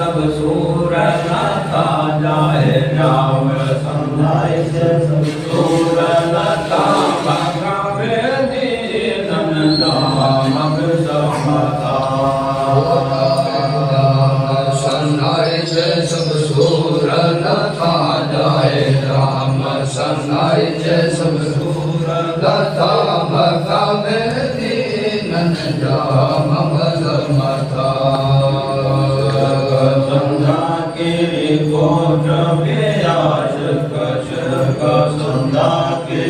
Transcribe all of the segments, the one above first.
सब सूर न था जाए नाम संधाय से सब सूर न था भगवे दीन नाम समता संधाय से सब सूर न था जाए राम संधाय से सब सूर न था भगवे दीन नाम समता कोट व्यास कशक संधा के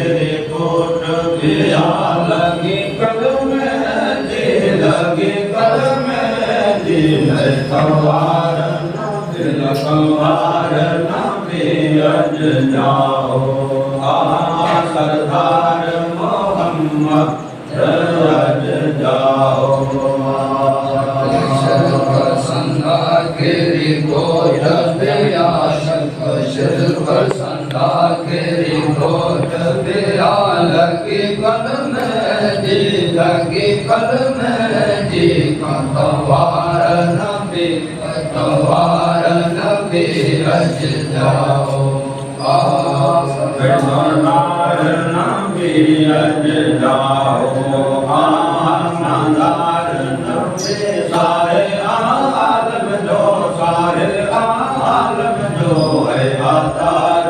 कोट व्या लगी कलम जी लगी कलम जी कवार न बेअज जाओ सरदार मोहम्मद रज जाओ संधा के कोट व्यास कशक संधा के कोट व्या लगी कलम जी लगी कलम जी कवार न बेअज जाओ सरदार न बेअज जाओ आमदार न सारे आलम जो सारे आलम जो है आधार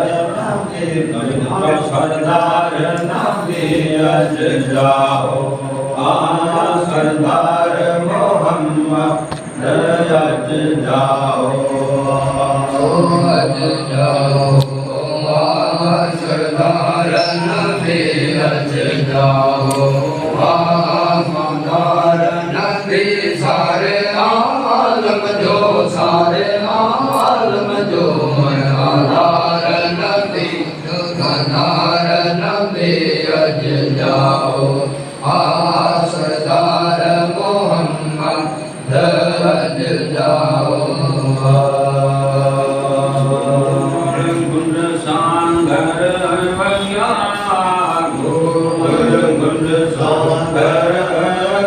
सरदार न बेअज जाओ सरदार मोहम्मद रज जाओ सरदार न बेअज जाओ आमदार न सारे आलम जो सारे आलम जो आधार न बेअज जाओ सरदार मोहम्मद रज जाओ गुण सांगर भैया गुण सांगर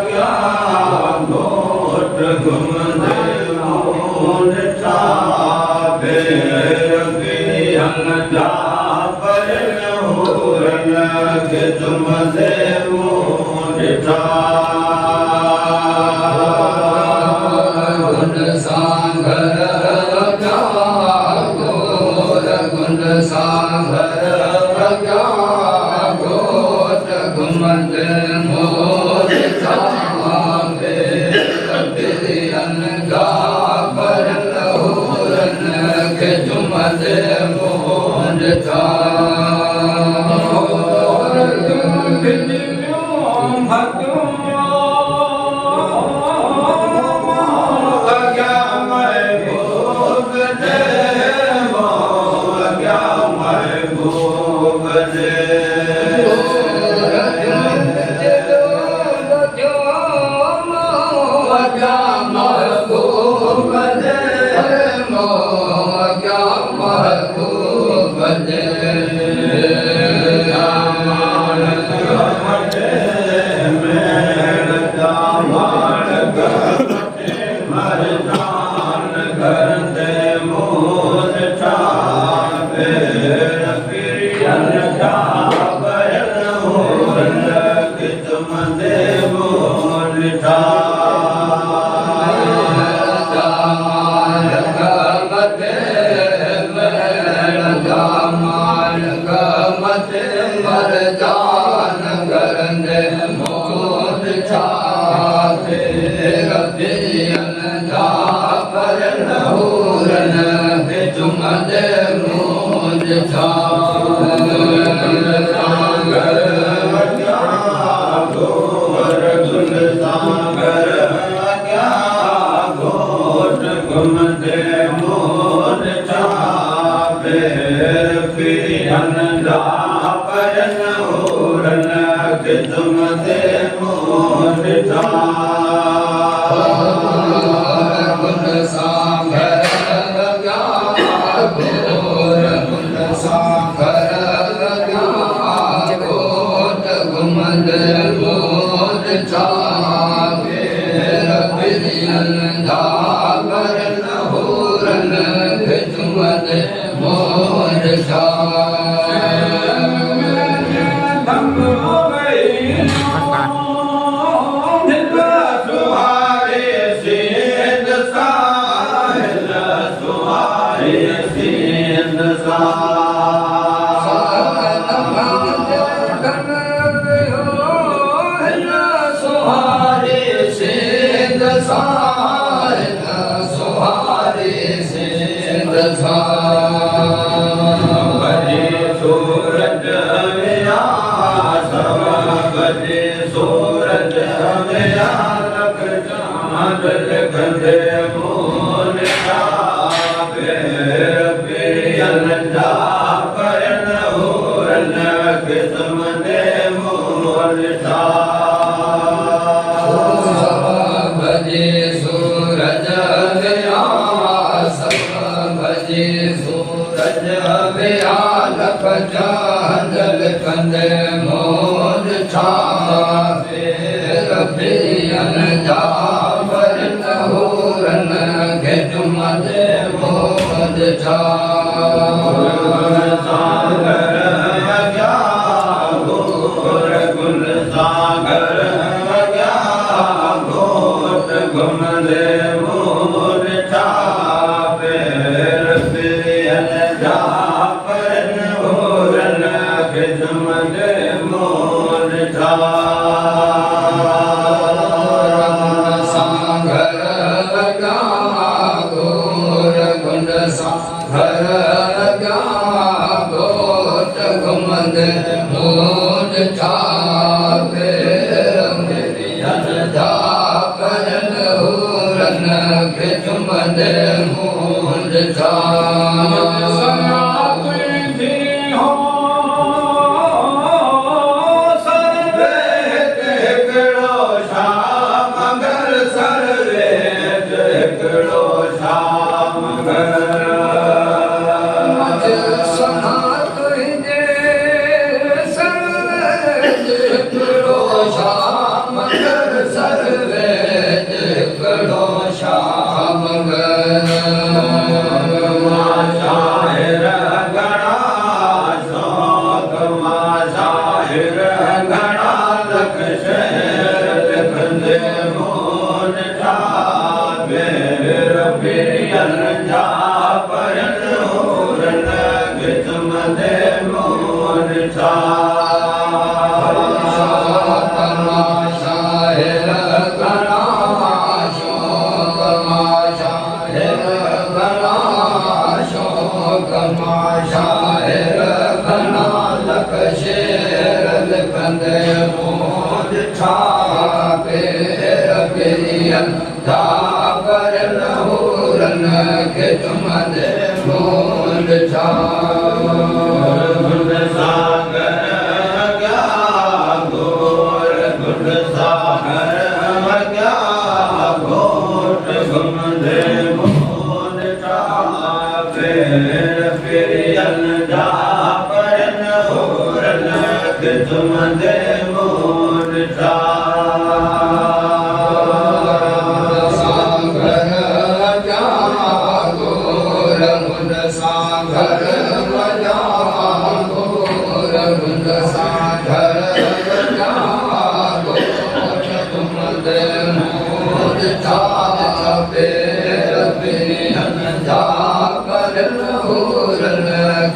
क्या गोट गुम देव चाहे जा पर के तुम देव गुण सांगर क्या गोर गुण सांगर क्या गोट गुमद मोर चाहे गा पर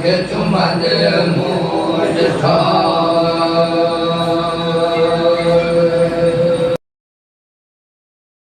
Get to my dear moon,